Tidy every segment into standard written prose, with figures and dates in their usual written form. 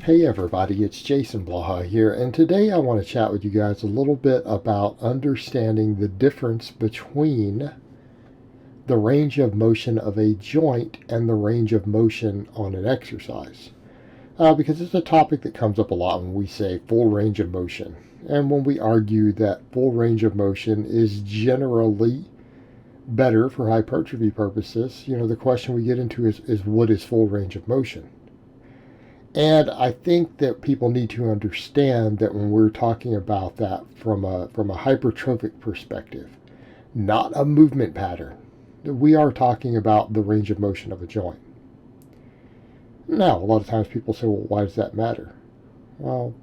Hey everybody, it's Jason Blaha here, and today I want to chat with you guys a little bit about understanding the difference between the range of motion of a joint and the range of motion on an exercise. Because it's a topic that comes up a lot when we say full range of motion, and when we argue that full range of motion is generally better for hypertrophy purposes. The question we get into is what is full range of motion? And I think that people need to understand that when we're talking about that from a hypertrophic perspective, not a movement pattern, we are talking about the range of motion of a joint. Now, a lot of times people say, well, why does that matter? Well,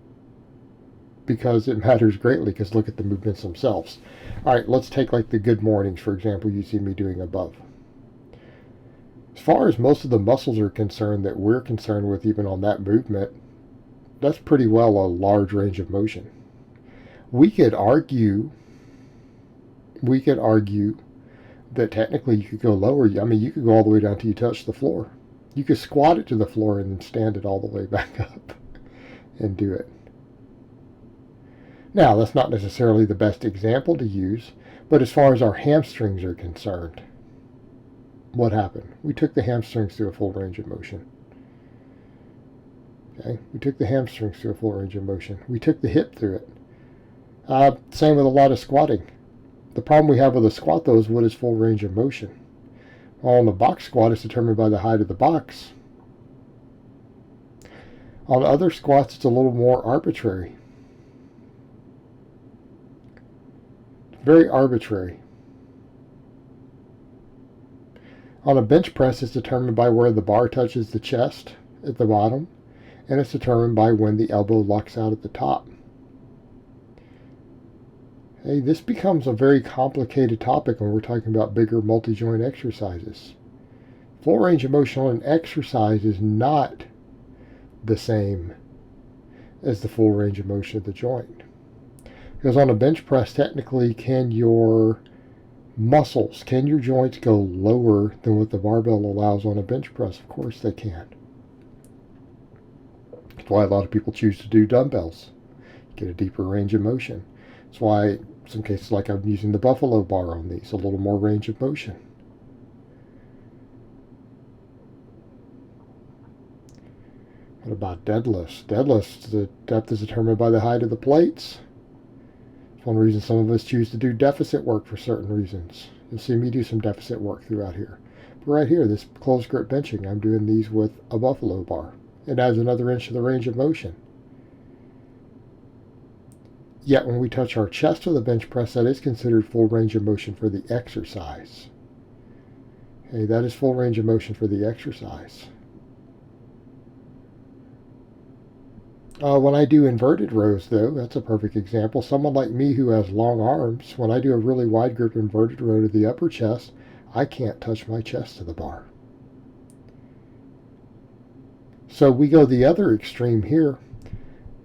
because it matters greatly, because look at the movements themselves. All right, let's take like the good mornings, for example, you see me doing above. As far as most of the muscles are concerned that we're concerned with even on that movement, that's pretty well a large range of motion. We could argue that technically you could go lower. I mean, you could go all the way down till you touch the floor. You could squat it to the floor and then stand it all the way back up and do it. Now, that's not necessarily the best example to use, but as far as our hamstrings are concerned, what happened? We took the hamstrings through a full range of motion. Okay, we took the hamstrings through a full range of motion. We took the hip through it. Same with a lot of squatting. The problem we have with a squat, though, is what is full range of motion? Well, on the box squat, it's determined by the height of the box. On other squats, it's a little more arbitrary. Very arbitrary. On a bench press, it's determined by where the bar touches the chest at the bottom, and it's determined by when the elbow locks out at the top. Hey, this becomes a very complicated topic when we're talking about bigger multi-joint exercises. Full range of motion on an exercise is not the same as the full range of motion of the joint. Because on a bench press, technically, can your joints go lower than what the barbell allows on a bench press? Of course they can. That's why a lot of people choose to do dumbbells. Get a deeper range of motion. That's why in some cases, like I'm using the buffalo bar on these, a little more range of motion. What about deadlifts? Deadlifts, the depth is determined by the height of the plates. One reason some of us choose to do deficit work for certain reasons. You'll see me do some deficit work throughout here. But right here, this closed grip benching, I'm doing these with a buffalo bar. It adds another inch to the range of motion. Yet when we touch our chest with a bench press, that is considered full range of motion for the exercise. Okay, that is full range of motion for the exercise. When I do inverted rows, though, that's a perfect example. Someone like me who has long arms, when I do a really wide grip inverted row to the upper chest, I can't touch my chest to the bar. So we go the other extreme here.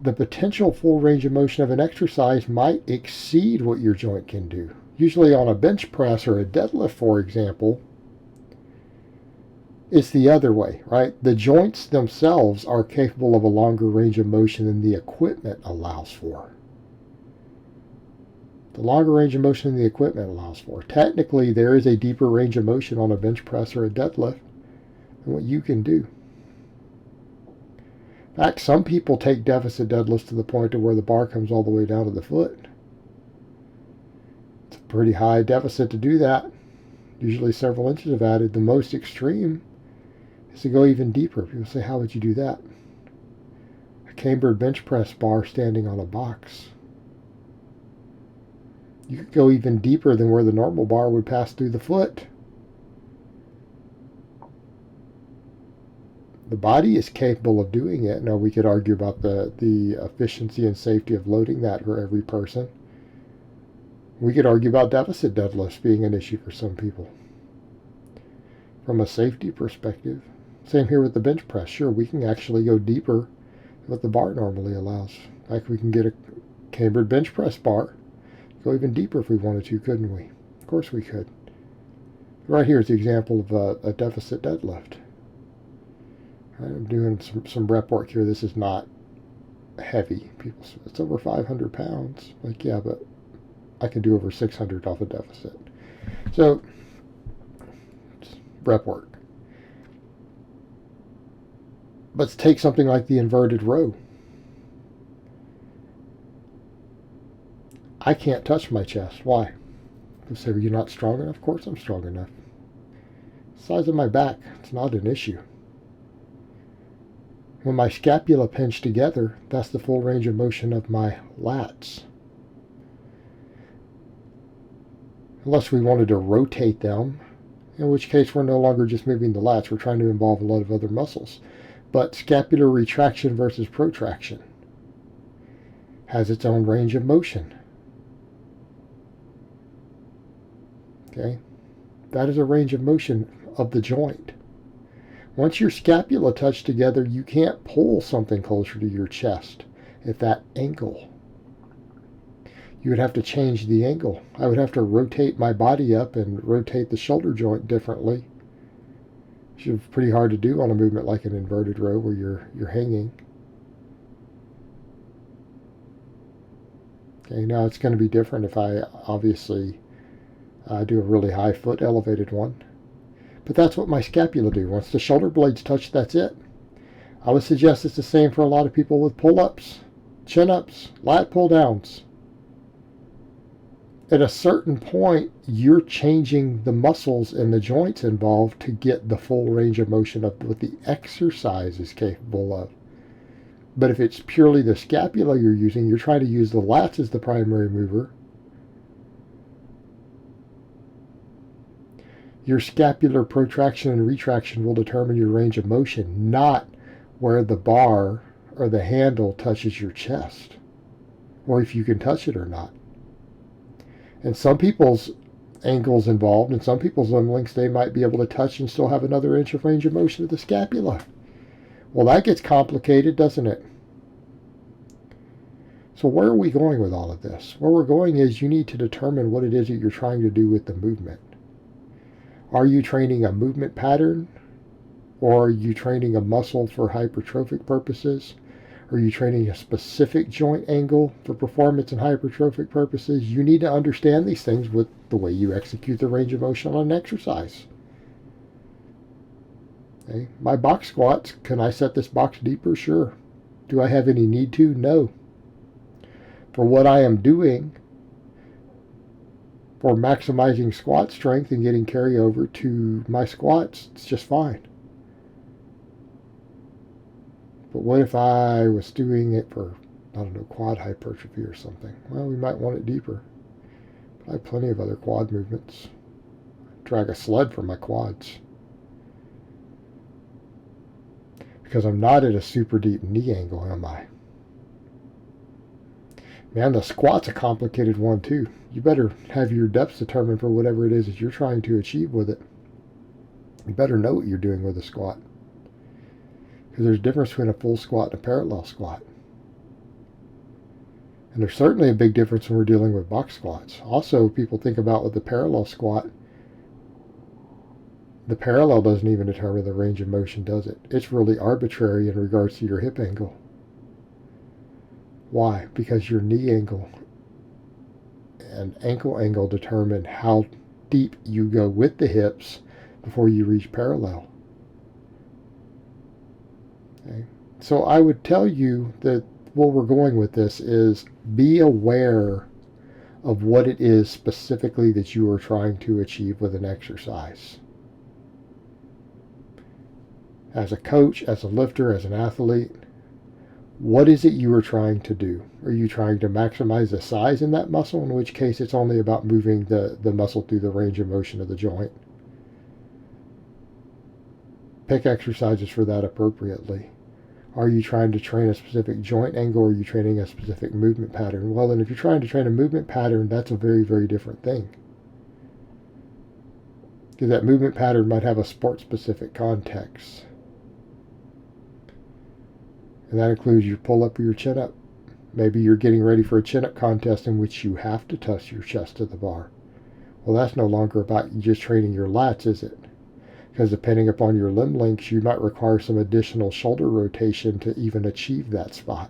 The potential full range of motion of an exercise might exceed what your joint can do. Usually on a bench press or a deadlift, for example, it's the other way, right? The joints themselves are capable of a longer range of motion than the equipment allows for. The longer range of motion than the equipment allows for. Technically, there is a deeper range of motion on a bench press or a deadlift than what you can do. In fact, some people take deficit deadlifts to the point to where the bar comes all the way down to the foot. It's a pretty high deficit to do that. Usually several inches of added. The most extreme is to go even deeper. People say, how would you do that? A cambered bench press bar standing on a box. You could go even deeper than where the normal bar would pass through the foot. The body is capable of doing it. Now, we could argue about the efficiency and safety of loading that for every person. We could argue about deficit deadlifts being an issue for some people. From a safety perspective, same here with the bench press. Sure, we can actually go deeper than what the bar normally allows. In fact, we can get a cambered bench press bar, go even deeper if we wanted to, couldn't we? Of course we could. Right here is the example of a deficit deadlift. I'm doing some rep work here. This is not heavy. People say, it's over 500 pounds. Like, yeah, but I can do over 600 off a deficit. So, rep work. Let's take something like the inverted row. I can't touch my chest. Why? People say, are you not strong enough? Of course I'm strong enough. Size of my back, it's not an issue. When my scapula pinch together, that's the full range of motion of my lats. Unless we wanted to rotate them, in which case we're no longer just moving the lats, we're trying to involve a lot of other muscles. But scapular retraction versus protraction has its own range of motion. Okay? That is a range of motion of the joint. Once your scapula touch together, you can't pull something closer to your chest at that angle. You would have to change the angle. I would have to rotate my body up and rotate the shoulder joint differently, which is pretty hard to do on a movement like an inverted row where you're hanging. Okay, now it's going to be different if I obviously do a really high foot elevated one. But that's what my scapula do. Once the shoulder blades touch, that's it. I would suggest it's the same for a lot of people with pull-ups, chin-ups, lat pull-downs. At a certain point, you're changing the muscles and the joints involved to get the full range of motion of what the exercise is capable of. But if it's purely the scapula you're using, you're trying to use the lats as the primary mover. Your scapular protraction and retraction will determine your range of motion, not where the bar or the handle touches your chest, or if you can touch it or not. And some people's angles involved, and some people's limb lengths, they might be able to touch and still have another inch of range of motion of the scapula. Well, that gets complicated, doesn't it? So where are we going with all of this? Where we're going is you need to determine what it is that you're trying to do with the movement. Are you training a movement pattern? Or are you training a muscle for hypertrophic purposes? Are you training a specific joint angle for performance and hypertrophic purposes? You need to understand these things with the way you execute the range of motion on an exercise. Okay. My box squats, can I set this box deeper? Sure. Do I have any need to? No. For what I am doing, for maximizing squat strength and getting carryover to my squats, it's just fine. But what if I was doing it for, I don't know, quad hypertrophy or something? Well, we might want it deeper. But I have plenty of other quad movements. Drag a sled for my quads. Because I'm not at a super deep knee angle, am I? Man, the squat's a complicated one too. You better have your depths determined for whatever it is that you're trying to achieve with it. You better know what you're doing with a squat. Because there's a difference between a full squat and a parallel squat. And there's certainly a big difference when we're dealing with box squats. Also, people think about with the parallel squat, the parallel doesn't even determine the range of motion, does it? It's really arbitrary in regards to your hip angle. Why? Because your knee angle and ankle angle determine how deep you go with the hips before you reach parallel. Okay. So I would tell you that where we're going with this is be aware of what it is specifically that you are trying to achieve with an exercise. As a coach, as a lifter, as an athlete, what is it you are trying to do? Are you trying to maximize the size in that muscle, in which case it's only about moving the muscle through the range of motion of the joint? Pick exercises for that appropriately. Are you trying to train a specific joint angle, or are you training a specific movement pattern? Well, then if you're trying to train a movement pattern, that's a very, very different thing. Because that movement pattern might have a sport-specific context. And that includes your pull-up or your chin-up. Maybe you're getting ready for a chin-up contest in which you have to touch your chest to the bar. Well, that's no longer about you just training your lats, is it? because depending upon your limb lengths, you might require some additional shoulder rotation to even achieve that spot.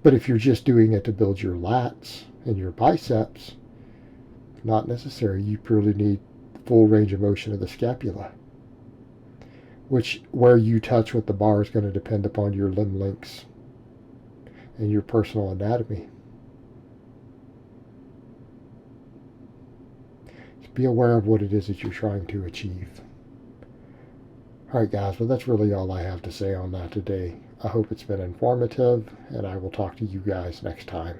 But if you're just doing it to build your lats and your biceps, not necessary. You purely need full range of motion of the scapula, which where you touch with the bar is going to depend upon your limb lengths and your personal anatomy. Just be aware of what it is that you're trying to achieve. Alright guys, well that's really all I have to say on that today. I hope it's been informative, and I will talk to you guys next time.